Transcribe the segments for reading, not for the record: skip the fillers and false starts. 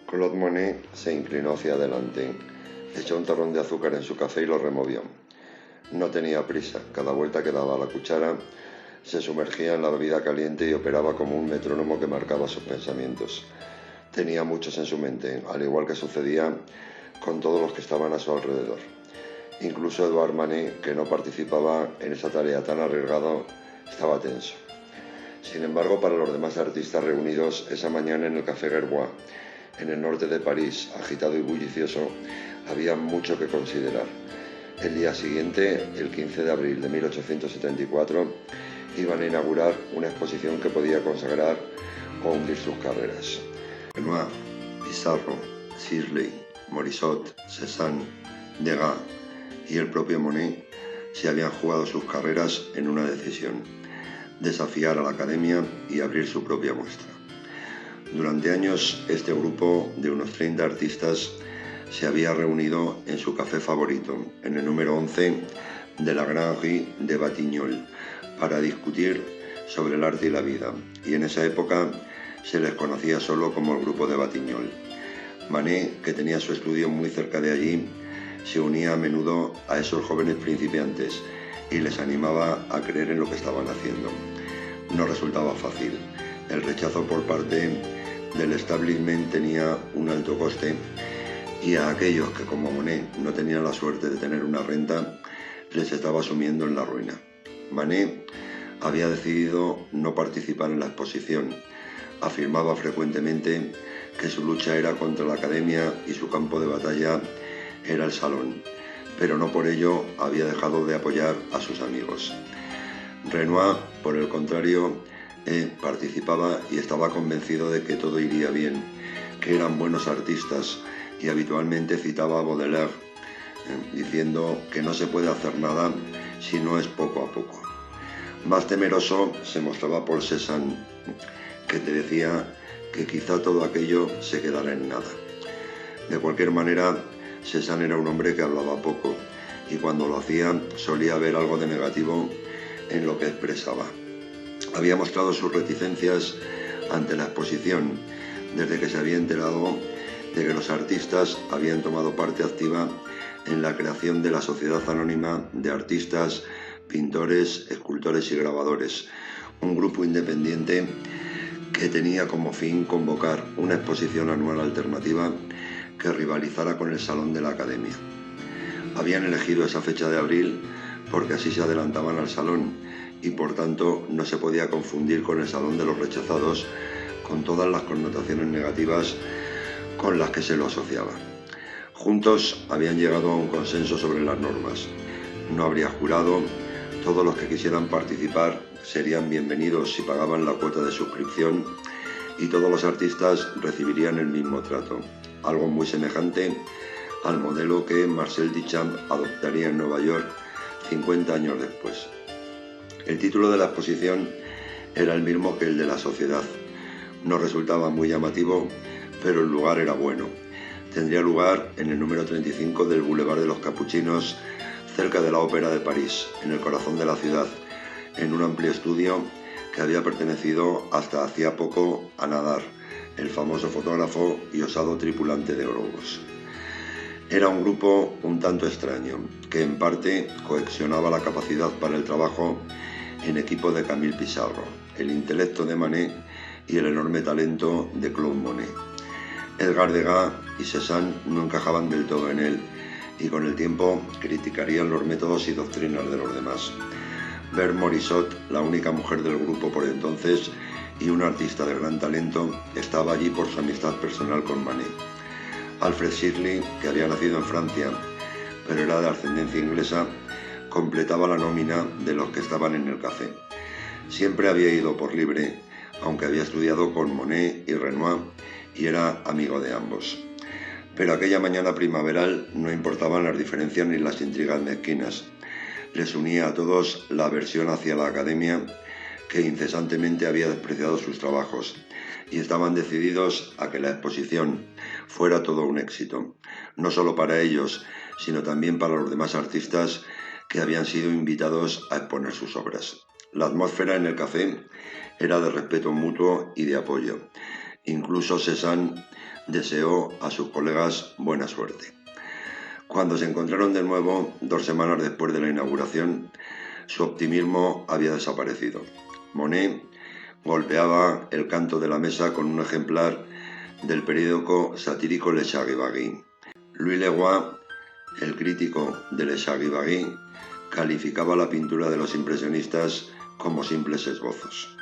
Claude Monet se inclinó hacia adelante, echó un tarrón de azúcar en su café y lo removió. No tenía prisa, cada vuelta que daba a la cuchara se sumergía en la bebida caliente y operaba como un metrónomo que marcaba sus pensamientos. Tenía muchos en su mente, al igual que sucedía con todos los que estaban a su alrededor. Incluso Edouard Manet, que no participaba en esa tarea tan arriesgada, estaba tenso. Sin embargo, para los demás artistas reunidos esa mañana en el Café Gerbois, en el norte de París, agitado y bullicioso, había mucho que considerar. El día siguiente, el 15 de abril de 1874, iban a inaugurar una exposición que podía consagrar o hundir sus carreras. Renoir, Pissarro, Sisley, Morisot, Cézanne, Degas y el propio Monet se habían jugado sus carreras en una decisión: desafiar a la Academia y abrir su propia muestra. Durante años, este grupo de unos 30 artistas se había reunido en su café favorito, en el número 11 de la Grande Rue de Batignolles, para discutir sobre el arte y la vida, y en esa época se les conocía solo como el Grupo de Batignolles. Manet, que tenía su estudio muy cerca de allí, se unía a menudo a esos jóvenes principiantes y les animaba a creer en lo que estaban haciendo. No resultaba fácil. El rechazo por parte del establishment tenía un alto coste, y a aquellos que, como Monet, no tenían la suerte de tener una renta, les estaba sumiendo en la ruina. Manet había decidido no participar en la exposición. Afirmaba frecuentemente que su lucha era contra la Academia y su campo de batalla era el salón, pero no por ello había dejado de apoyar a sus amigos. Renoir, por el contrario, participaba y estaba convencido de que todo iría bien, que eran buenos artistas, y habitualmente citaba a Baudelaire, diciendo que no se puede hacer nada si no es poco a poco. Más temeroso se mostraba Paul Cézanne, que te decía que quizá todo aquello se quedara en nada. De cualquier manera, Cézanne era un hombre que hablaba poco, y cuando lo hacía solía ver algo de negativo en lo que expresaba. Había mostrado sus reticencias ante la exposición desde que se había enterado de que los artistas habían tomado parte activa en la creación de la Sociedad Anónima de Artistas, Pintores, Escultores y Grabadores, un grupo independiente que tenía como fin convocar una exposición anual alternativa que rivalizara con el Salón de la Academia. Habían elegido esa fecha de abril porque así se adelantaban al Salón y por tanto no se podía confundir con el Salón de los Rechazados, con todas las connotaciones negativas con las que se lo asociaba. Juntos habían llegado a un consenso sobre las normas. No habría jurado, todos los que quisieran participar serían bienvenidos si pagaban la cuota de suscripción, y todos los artistas recibirían el mismo trato, algo muy semejante al modelo que Marcel Duchamp adoptaría en Nueva York 50 años después. El título de la exposición era el mismo que el de la sociedad. No resultaba muy llamativo, pero el lugar era bueno. Tendría lugar en el número 35 del Boulevard de los Capuchinos, cerca de la Ópera de París, en el corazón de la ciudad, en un amplio estudio que había pertenecido hasta hacía poco a Nadar, el famoso fotógrafo y osado tripulante de globos. Era un grupo un tanto extraño, que en parte cohesionaba la capacidad para el trabajo en equipo de Camille Pissarro, el intelecto de Manet y el enorme talento de Claude Monet. Edgar Degas y Cézanne no encajaban del todo en él, y con el tiempo criticarían los métodos y doctrinas de los demás. Ver Morisot, la única mujer del grupo por entonces y una artista de gran talento, estaba allí por su amistad personal con Manet. Alfred Sisley, que había nacido en Francia, pero era de ascendencia inglesa, completaba la nómina de los que estaban en el café. Siempre había ido por libre, aunque había estudiado con Monet y Renoir y era amigo de ambos. Pero aquella mañana primaveral no importaban las diferencias ni las intrigas mezquinas. Les unía a todos la aversión hacia la Academia, que incesantemente había despreciado sus trabajos, y estaban decididos a que la exposición fuera todo un éxito, no solo para ellos, sino también para los demás artistas que habían sido invitados a exponer sus obras. La atmósfera en el café era de respeto mutuo y de apoyo. Incluso Cézanne deseó a sus colegas buena suerte. Cuando se encontraron de nuevo 2 semanas después de la inauguración, su optimismo había desaparecido. Monet golpeaba el canto de la mesa con un ejemplar del periódico satírico Le Charivari. Louis Leroy, el crítico de Le Charivari, calificaba la pintura de los impresionistas como simples esbozos.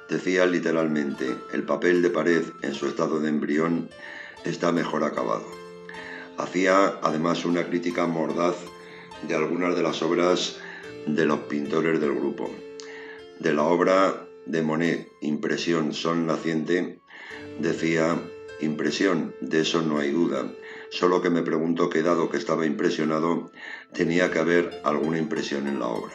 Decía literalmente: el papel de pared en su estado de embrión está mejor acabado. Hacía además una crítica mordaz de algunas de las obras de los pintores del grupo. De la obra de Monet, Impresión, Sol naciente, decía: impresión, de eso no hay duda, solo que me pregunto que dado que estaba impresionado, tenía que haber alguna impresión en la obra.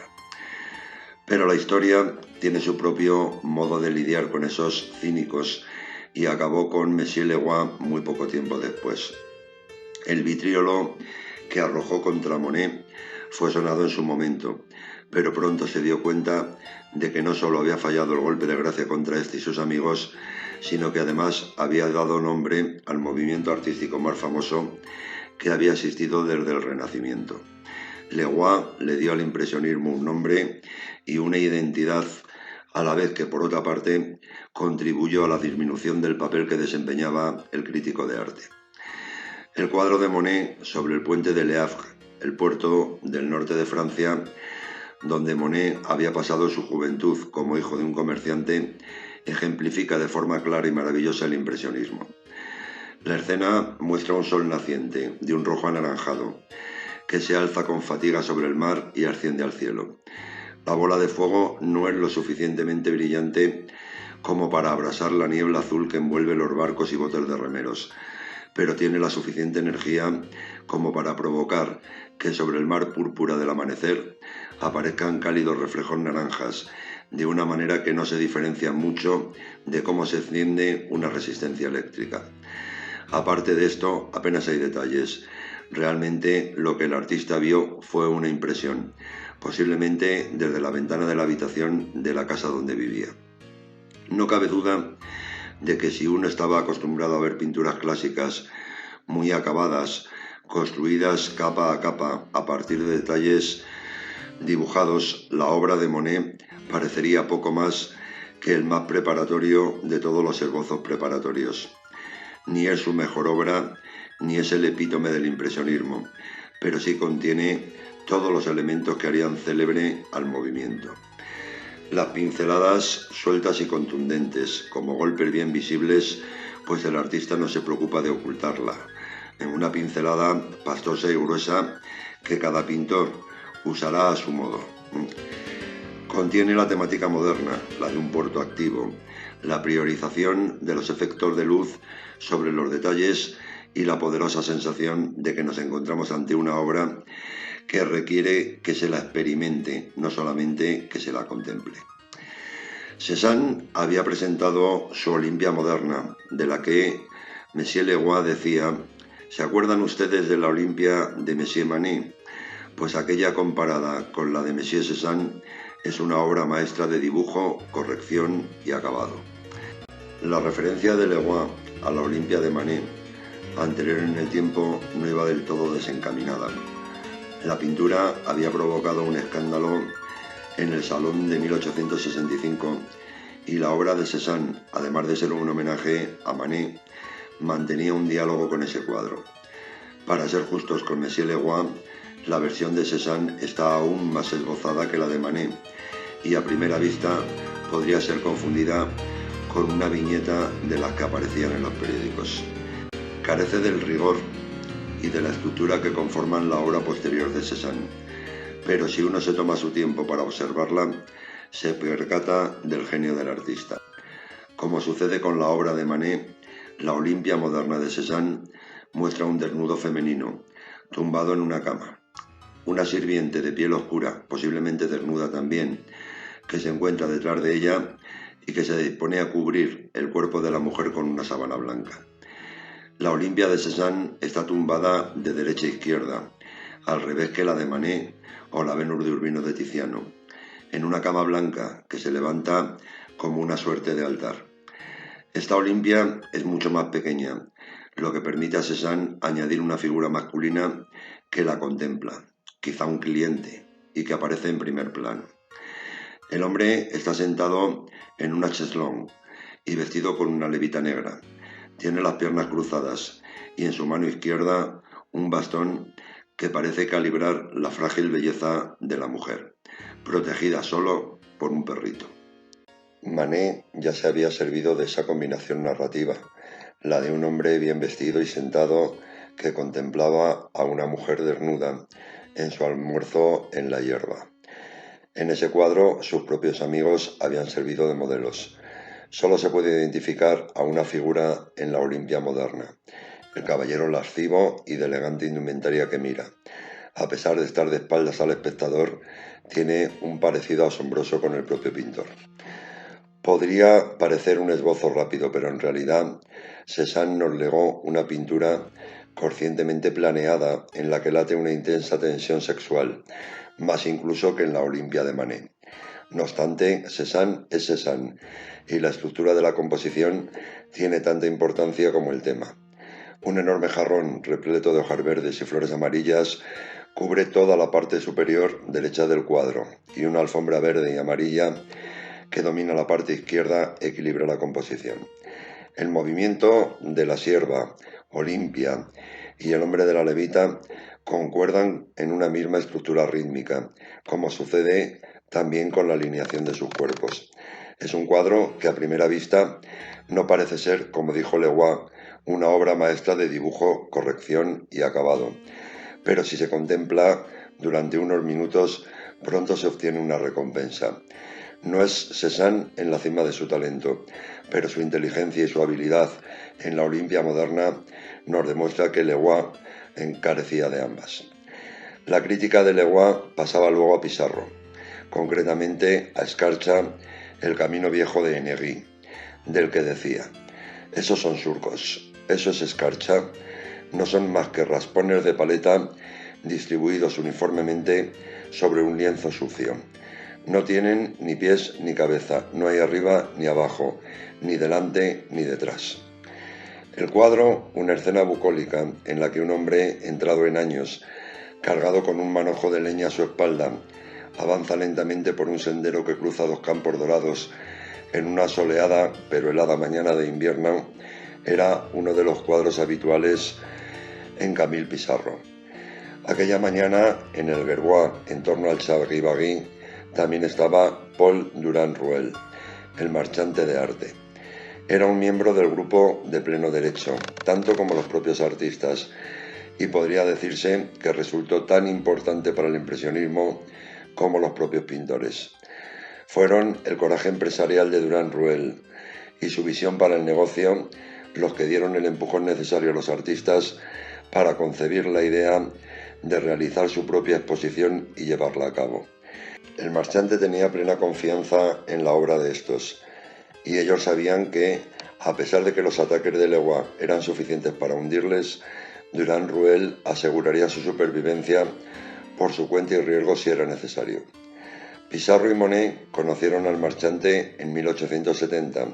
Pero la historia tiene su propio modo de lidiar con esos cínicos y acabó con Monsieur Leroy muy poco tiempo después. El vitriolo que arrojó contra Monet fue sonado en su momento, pero pronto se dio cuenta de que no solo había fallado el golpe de gracia contra este y sus amigos, sino que además había dado nombre al movimiento artístico más famoso que había existido desde el Renacimiento. Leroy le dio al impresionismo un nombre y una identidad, a la vez que, por otra parte, contribuyó a la disminución del papel que desempeñaba el crítico de arte. El cuadro de Monet sobre el puente de Le Havre, el puerto del norte de Francia, donde Monet había pasado su juventud como hijo de un comerciante, ejemplifica de forma clara y maravillosa el impresionismo. La escena muestra un sol naciente, de un rojo anaranjado, que se alza con fatiga sobre el mar y asciende al cielo. La bola de fuego no es lo suficientemente brillante como para abrasar la niebla azul que envuelve los barcos y botes de remeros, pero tiene la suficiente energía como para provocar que sobre el mar púrpura del amanecer aparezcan cálidos reflejos naranjas, de una manera que no se diferencia mucho de cómo se enciende una resistencia eléctrica. Aparte de esto, apenas hay detalles. Realmente lo que el artista vio fue una impresión, posiblemente desde la ventana de la habitación de la casa donde vivía. No cabe duda de que si uno estaba acostumbrado a ver pinturas clásicas muy acabadas, construidas capa a capa a partir de detalles dibujados, la obra de Monet parecería poco más que el más preparatorio de todos los esbozos preparatorios. Ni es su mejor obra, ni es el epítome del impresionismo, pero sí contiene todos los elementos que harían célebre al movimiento. Las pinceladas sueltas y contundentes, como golpes bien visibles, pues el artista no se preocupa de ocultarla, en una pincelada pastosa y gruesa que cada pintor usará a su modo. Contiene la temática moderna, la de un puerto activo, la priorización de los efectos de luz sobre los detalles y la poderosa sensación de que nos encontramos ante una obra que requiere que se la experimente, no solamente que se la contemple. Cézanne había presentado su Olimpia moderna, de la que Monsieur Leroy decía: ¿se acuerdan ustedes de la Olimpia de Monsieur Manet? Pues aquella comparada con la de Monsieur Cézanne es una obra maestra de dibujo, corrección y acabado. La referencia de Leroy a la Olimpia de Manet, anterior en el tiempo, no iba del todo desencaminada. La pintura había provocado un escándalo en el Salón de 1865 y la obra de Cézanne, además de ser un homenaje a Manet, mantenía un diálogo con ese cuadro. Para ser justos con Monsieur Leroy, la versión de Cézanne está aún más esbozada que la de Manet y a primera vista podría ser confundida con una viñeta de las que aparecían en los periódicos. Carece del rigor y de la estructura que conforman la obra posterior de Cézanne, pero si uno se toma su tiempo para observarla, se percata del genio del artista. Como sucede con la obra de Manet, la Olimpia moderna de Cézanne muestra un desnudo femenino, tumbado en una cama. Una sirviente de piel oscura, posiblemente desnuda también, que se encuentra detrás de ella y que se dispone a cubrir el cuerpo de la mujer con una sábana blanca. La Olimpia de Cézanne está tumbada de derecha a izquierda, al revés que la de Manet o la Venus de Urbino de Tiziano, en una cama blanca que se levanta como una suerte de altar. Esta Olimpia es mucho más pequeña, lo que permite a Cézanne añadir una figura masculina que la contempla, quizá un cliente, y que aparece en primer plano. El hombre está sentado en una chaiselongue y vestido con una levita negra. Tiene las piernas cruzadas y en su mano izquierda un bastón que parece calibrar la frágil belleza de la mujer, protegida solo por un perrito. Manet ya se había servido de esa combinación narrativa, la de un hombre bien vestido y sentado que contemplaba a una mujer desnuda en su almuerzo en la hierba. En ese cuadro sus propios amigos habían servido de modelos. Solo se puede identificar a una figura en la Olimpia moderna, el caballero lascivo y de elegante indumentaria que mira. A pesar de estar de espaldas al espectador, tiene un parecido asombroso con el propio pintor. Podría parecer un esbozo rápido, pero en realidad Cézanne nos legó una pintura conscientemente planeada en la que late una intensa tensión sexual, más incluso que en la Olimpia de Manet. No obstante, Cézanne es Cézanne y la estructura de la composición tiene tanta importancia como el tema. Un enorme jarrón repleto de hojas verdes y flores amarillas cubre toda la parte superior derecha del cuadro y una alfombra verde y amarilla que domina la parte izquierda equilibra la composición. El movimiento de la sierva, Olimpia, y el hombre de la levita concuerdan en una misma estructura rítmica, como sucede también con la alineación de sus cuerpos. Es un cuadro que a primera vista no parece ser, como dijo Leroy, una obra maestra de dibujo, corrección y acabado, pero si se contempla durante unos minutos, pronto se obtiene una recompensa. No es Cézanne en la cima de su talento, pero su inteligencia y su habilidad en la Olimpia moderna nos demuestra que Leroy carecía de ambas. La crítica de Leroy pasaba luego a Pissarro, concretamente a Escarcha, El camino viejo de Ennery, del que decía: esos son surcos, eso es escarcha, no son más que raspones de paleta distribuidos uniformemente sobre un lienzo sucio. No tienen ni pies ni cabeza, no hay arriba ni abajo, ni delante ni detrás. El cuadro, una escena bucólica en la que un hombre entrado en años, cargado con un manojo de leña a su espalda, avanza lentamente por un sendero que cruza dos campos dorados en una soleada pero helada mañana de invierno, era uno de los cuadros habituales en Camille Pissarro. Aquella mañana, en el Gerbois, en torno al Charivari, también estaba Paul Durand-Ruel, el marchante de arte. Era un miembro del grupo de pleno derecho, tanto como los propios artistas, y podría decirse que resultó tan importante para el impresionismo como los propios pintores. Fueron el coraje empresarial de Durand-Ruel y su visión para el negocio los que dieron el empujón necesario a los artistas para concebir la idea de realizar su propia exposición y llevarla a cabo. El marchante tenía plena confianza en la obra de estos, y ellos sabían que, a pesar de que los ataques de Leroy eran suficientes para hundirles, Durand-Ruel aseguraría su supervivencia por su cuenta y riesgo si era necesario. Pissarro y Monet conocieron al marchante en 1870,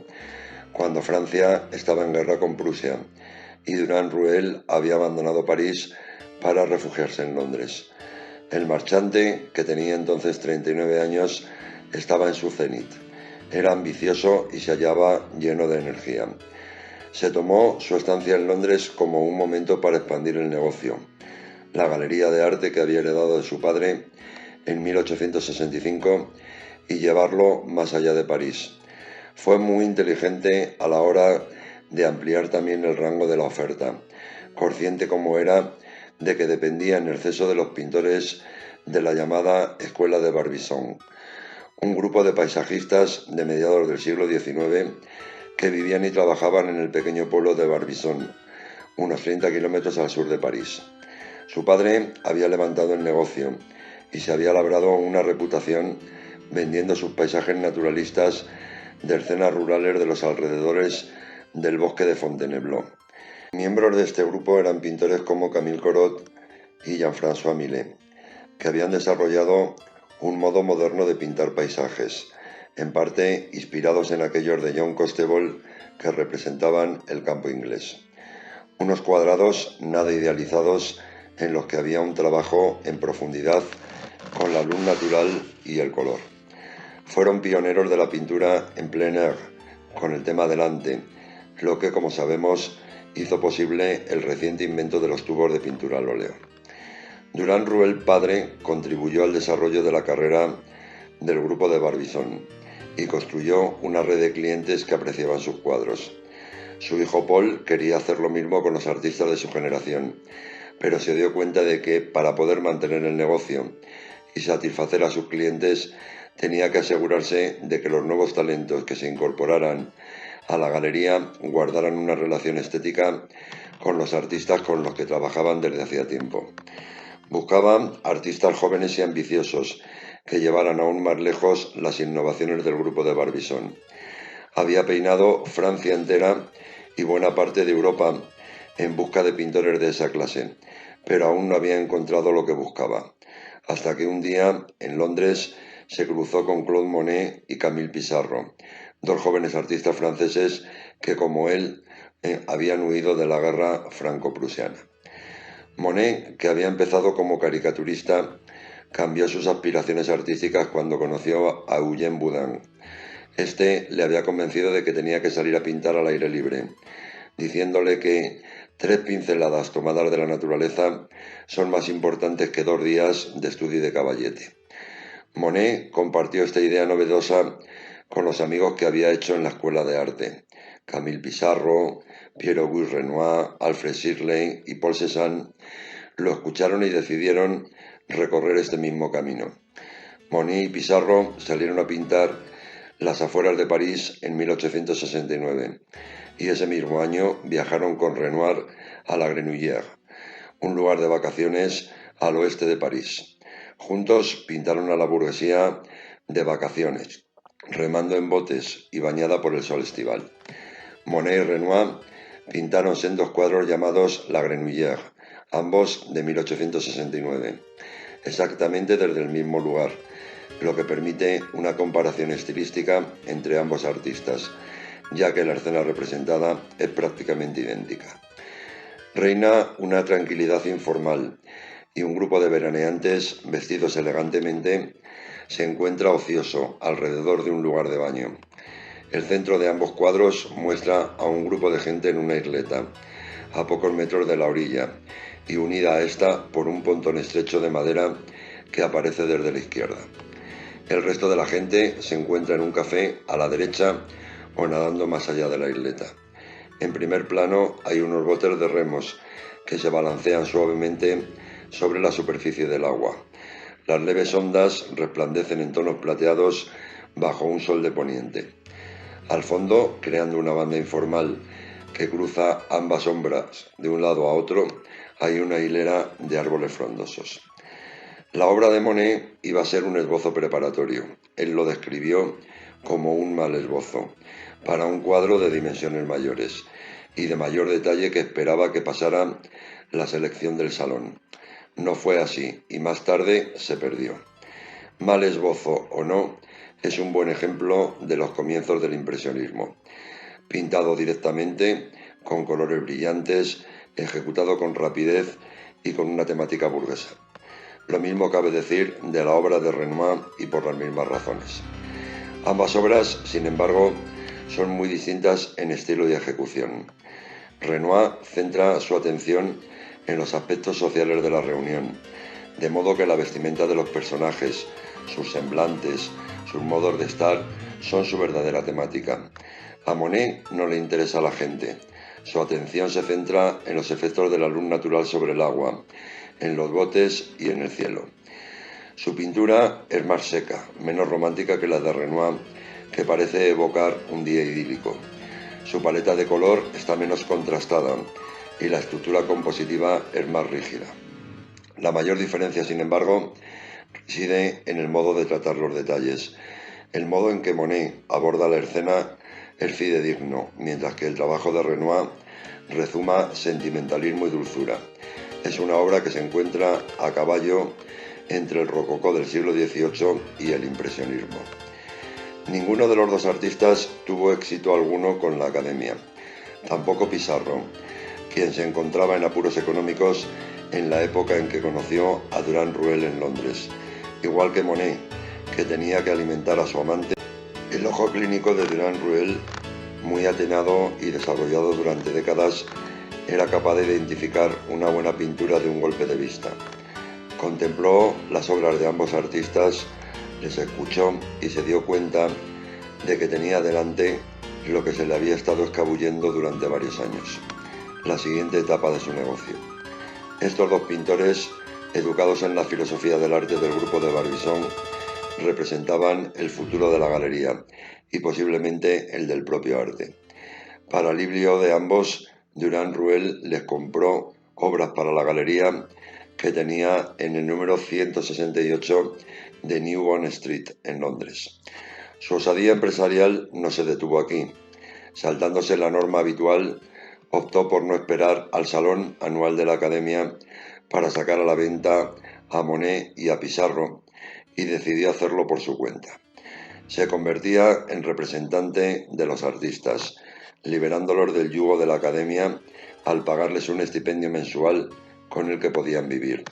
cuando Francia estaba en guerra con Prusia, y Durand-Ruel había abandonado París para refugiarse en Londres. El marchante, que tenía entonces 39 años, estaba en su cenit. Era ambicioso y se hallaba lleno de energía. Se tomó su estancia en Londres como un momento para expandir el negocio. La galería de arte que había heredado de su padre en 1865 y llevarlo más allá de París. Fue muy inteligente a la hora de ampliar también el rango de la oferta, consciente como era de que dependía en exceso de los pintores de la llamada Escuela de Barbizon, un grupo de paisajistas de mediados del siglo XIX que vivían y trabajaban en el pequeño pueblo de Barbizon, unos 30 kilómetros al sur de París. Su padre había levantado el negocio y se había labrado una reputación vendiendo sus paisajes naturalistas de escenas rurales de los alrededores del bosque de Fontainebleau. Miembros de este grupo eran pintores como Camille Corot y Jean-François Millet, que habían desarrollado un modo moderno de pintar paisajes, en parte inspirados en aquellos de John Constable, que representaban el campo inglés. Unos cuadrados nada idealizados en los que había un trabajo en profundidad con la luz natural y el color. Fueron pioneros de la pintura en plein air, con el tema delante, lo que, como sabemos, hizo posible el reciente invento de los tubos de pintura al óleo. Durand Ruel padre contribuyó al desarrollo de la carrera del grupo de Barbizon y construyó una red de clientes que apreciaban sus cuadros. Su hijo Paul quería hacer lo mismo con los artistas de su generación, pero se dio cuenta de que para poder mantener el negocio y satisfacer a sus clientes tenía que asegurarse de que los nuevos talentos que se incorporaran a la galería guardaran una relación estética con los artistas con los que trabajaban desde hacía tiempo. Buscaban artistas jóvenes y ambiciosos que llevaran aún más lejos las innovaciones del grupo de Barbizon. Había peinado Francia entera y buena parte de Europa en busca de pintores de esa clase, pero aún no había encontrado lo que buscaba, hasta que un día, en Londres, se cruzó con Claude Monet y Camille Pissarro, dos jóvenes artistas franceses que, como él, habían huido de la guerra franco-prusiana. Monet, que había empezado como caricaturista, cambió sus aspiraciones artísticas cuando conoció a Eugène Boudin. Este le había convencido de que tenía que salir a pintar al aire libre, diciéndole que 3 pinceladas tomadas de la naturaleza son más importantes que 2 días de estudio y de caballete. Monet compartió esta idea novedosa con los amigos que había hecho en la escuela de arte: Camille Pissarro, Pierre-Auguste Renoir, Alfred Shirley y Paul Cézanne. Lo escucharon y decidieron recorrer este mismo camino. Monet y Pissarro salieron a pintar las afueras de París en 1869 y ese mismo año viajaron con Renoir a la Grenouillère, un lugar de vacaciones al oeste de París. Juntos pintaron a la burguesía de vacaciones, remando en botes y bañada por el sol estival. Monet y Renoir pintaron sendos cuadros llamados La Grenouillère, ambos de 1869, exactamente desde el mismo lugar, lo que permite una comparación estilística entre ambos artistas, ya que la escena representada es prácticamente idéntica. Reina una tranquilidad informal y un grupo de veraneantes vestidos elegantemente se encuentra ocioso alrededor de un lugar de baño. El centro de ambos cuadros muestra a un grupo de gente en una isleta, a pocos metros de la orilla, y unida a esta por un pontón estrecho de madera que aparece desde la izquierda. El resto de la gente se encuentra en un café a la derecha o nadando más allá de la isleta. En primer plano hay unos botes de remos que se balancean suavemente sobre la superficie del agua. Las leves ondas resplandecen en tonos plateados bajo un sol de poniente. Al fondo, creando una banda informal que cruza ambas sombras de un lado a otro, hay una hilera de árboles frondosos. La obra de Monet iba a ser un esbozo preparatorio. Él lo describió como un mal esbozo, para un cuadro de dimensiones mayores y de mayor detalle que esperaba que pasara la selección del salón. No fue así y más tarde se perdió. Mal esbozo o no, es un buen ejemplo de los comienzos del impresionismo. Pintado directamente, con colores brillantes, ejecutado con rapidez y con una temática burguesa. Lo mismo cabe decir de la obra de Renoir y por las mismas razones. Ambas obras, sin embargo, son muy distintas en estilo y ejecución. Renoir centra su atención en los aspectos sociales de la reunión, de modo que la vestimenta de los personajes, sus semblantes, sus modos de estar, son su verdadera temática. A Monet no le interesa la gente. Su atención se centra en los efectos de la luz natural sobre el agua, en los botes y en el cielo. Su pintura es más seca, menos romántica que la de Renoir, que parece evocar un día idílico. Su paleta de color está menos contrastada y la estructura compositiva es más rígida. La mayor diferencia, sin embargo, reside en el modo de tratar los detalles. El modo en que Monet aborda la escena es fidedigno, mientras que el trabajo de Renoir rezuma sentimentalismo y dulzura. Es una obra que se encuentra a caballo entre el rococó del siglo XVIII y el impresionismo. Ninguno de los dos artistas tuvo éxito alguno con la academia, tampoco Pissarro, quien se encontraba en apuros económicos en la época en que conoció a Durand Ruel en Londres, igual que Monet, que tenía que alimentar a su amante. El ojo clínico de Durand Ruel, muy atenado y desarrollado durante décadas, era capaz de identificar una buena pintura de un golpe de vista. Contempló las obras de ambos artistas, les escuchó y se dio cuenta de que tenía delante lo que se le había estado escabullendo durante varios años, la siguiente etapa de su negocio. Estos dos pintores, educados en la filosofía del arte del grupo de Barbizon, representaban el futuro de la galería y posiblemente el del propio arte. Para alivio de ambos, Durand Ruel les compró obras para la galería que tenía en el número 168 de New Bond Street, en Londres. Su osadía empresarial no se detuvo aquí. Saltándose la norma habitual, optó por no esperar al salón anual de la Academia para sacar a la venta a Monet y a Pissarro, y decidió hacerlo por su cuenta. Se convertía en representante de los artistas, liberándolos del yugo de la Academia al pagarles un estipendio mensual con el que podían vivir.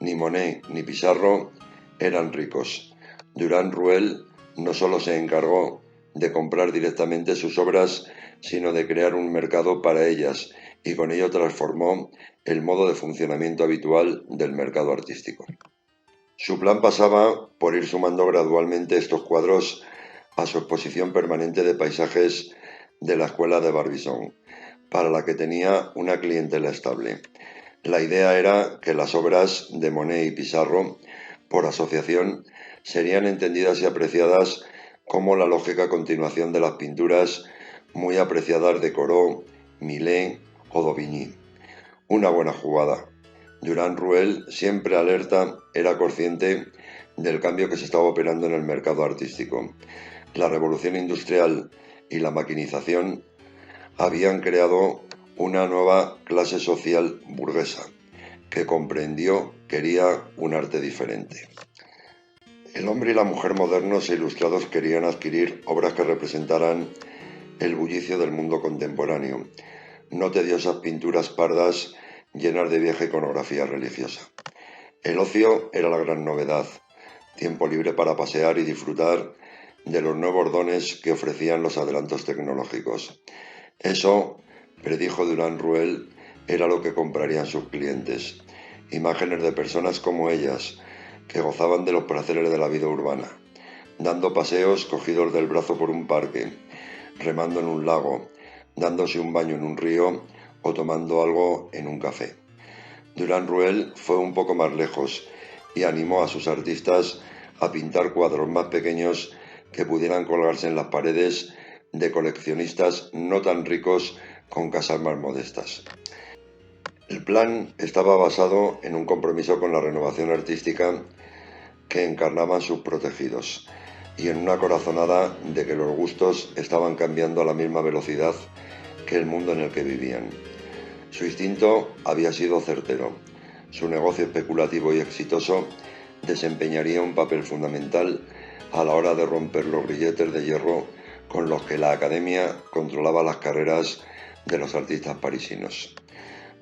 Ni Monet ni Pissarro eran ricos. Durand Ruel no solo se encargó de comprar directamente sus obras, sino de crear un mercado para ellas, y con ello transformó el modo de funcionamiento habitual del mercado artístico. Su plan pasaba por ir sumando gradualmente estos cuadros a su exposición permanente de paisajes de la escuela de Barbizon, para la que tenía una clientela estable. La idea era que las obras de Monet y Pissarro, por asociación, serían entendidas y apreciadas como la lógica continuación de las pinturas muy apreciadas de Corot, Millet o Daubigny. Una buena jugada. Durand Ruel, siempre alerta, era consciente del cambio que se estaba operando en el mercado artístico. La revolución industrial y la maquinización habían creado una nueva clase social burguesa que comprendió quería un arte diferente. El hombre y la mujer modernos e ilustrados querían adquirir obras que representaran el bullicio del mundo contemporáneo, no tediosas pinturas pardas llenas de vieja iconografía religiosa. El ocio era la gran novedad, tiempo libre para pasear y disfrutar de los nuevos dones que ofrecían los adelantos tecnológicos. Eso, predijo Durand Ruel, era lo que comprarían sus clientes, imágenes de personas como ellas, que gozaban de los placeres de la vida urbana, dando paseos cogidos del brazo por un parque, remando en un lago, dándose un baño en un río o tomando algo en un café. Durand Ruel fue un poco más lejos y animó a sus artistas a pintar cuadros más pequeños que pudieran colgarse en las paredes de coleccionistas no tan ricos con casas más modestas. El plan estaba basado en un compromiso con la renovación artística que encarnaban sus protegidos y en una corazonada de que los gustos estaban cambiando a la misma velocidad que el mundo en el que vivían. Su instinto había sido certero. Su negocio especulativo y exitoso desempeñaría un papel fundamental a la hora de romper los grilletes de hierro con los que la Academia controlaba las carreras de los artistas parisinos.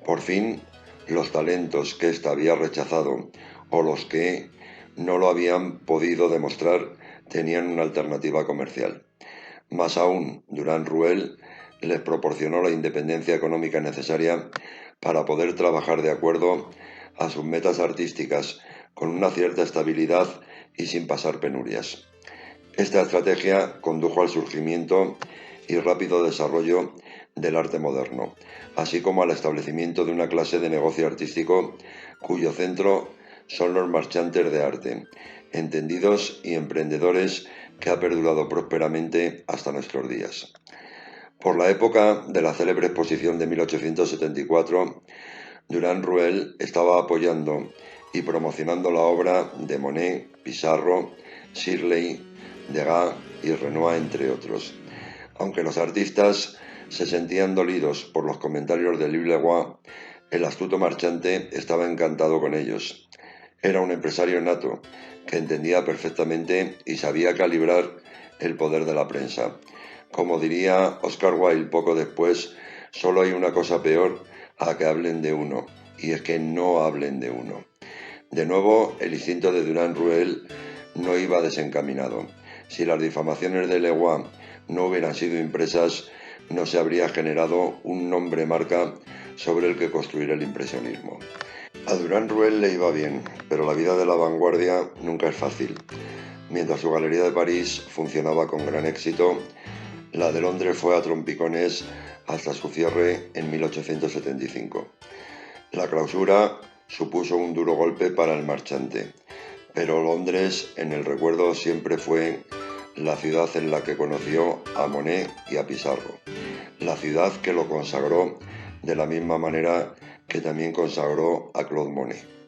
Por fin, los talentos que ésta había rechazado o los que no lo habían podido demostrar tenían una alternativa comercial. Más aún, Durand Ruel les proporcionó la independencia económica necesaria para poder trabajar de acuerdo a sus metas artísticas con una cierta estabilidad y sin pasar penurias. Esta estrategia condujo al surgimiento y rápido desarrollo del arte moderno, así como al establecimiento de una clase de negocio artístico cuyo centro son los marchantes de arte, entendidos y emprendedores, que ha perdurado prósperamente hasta nuestros días. Por la época de la célebre exposición de 1874, Durand Ruel estaba apoyando y promocionando la obra de Monet, Pissarro, Shirley, Degas y Renoir, entre otros. Aunque los artistas se sentían dolidos por los comentarios de Louis Le Roy, el astuto marchante estaba encantado con ellos. Era un empresario nato que entendía perfectamente y sabía calibrar el poder de la prensa. Como diría Oscar Wilde poco después, solo hay una cosa peor a que hablen de uno, y es que no hablen de uno. De nuevo, el instinto de Durand Ruel no iba desencaminado. Si las difamaciones de Leguá no hubieran sido impresas, no se habría generado un nombre marca sobre el que construir el impresionismo. A Durand Ruel le iba bien, pero la vida de la vanguardia nunca es fácil. Mientras su galería de París funcionaba con gran éxito, la de Londres fue a trompicones hasta su cierre en 1875. La clausura supuso un duro golpe para el marchante, pero Londres en el recuerdo siempre fue la ciudad en la que conoció a Monet y a Pissarro, la ciudad que lo consagró de la misma manera que también consagró a Claude Monet.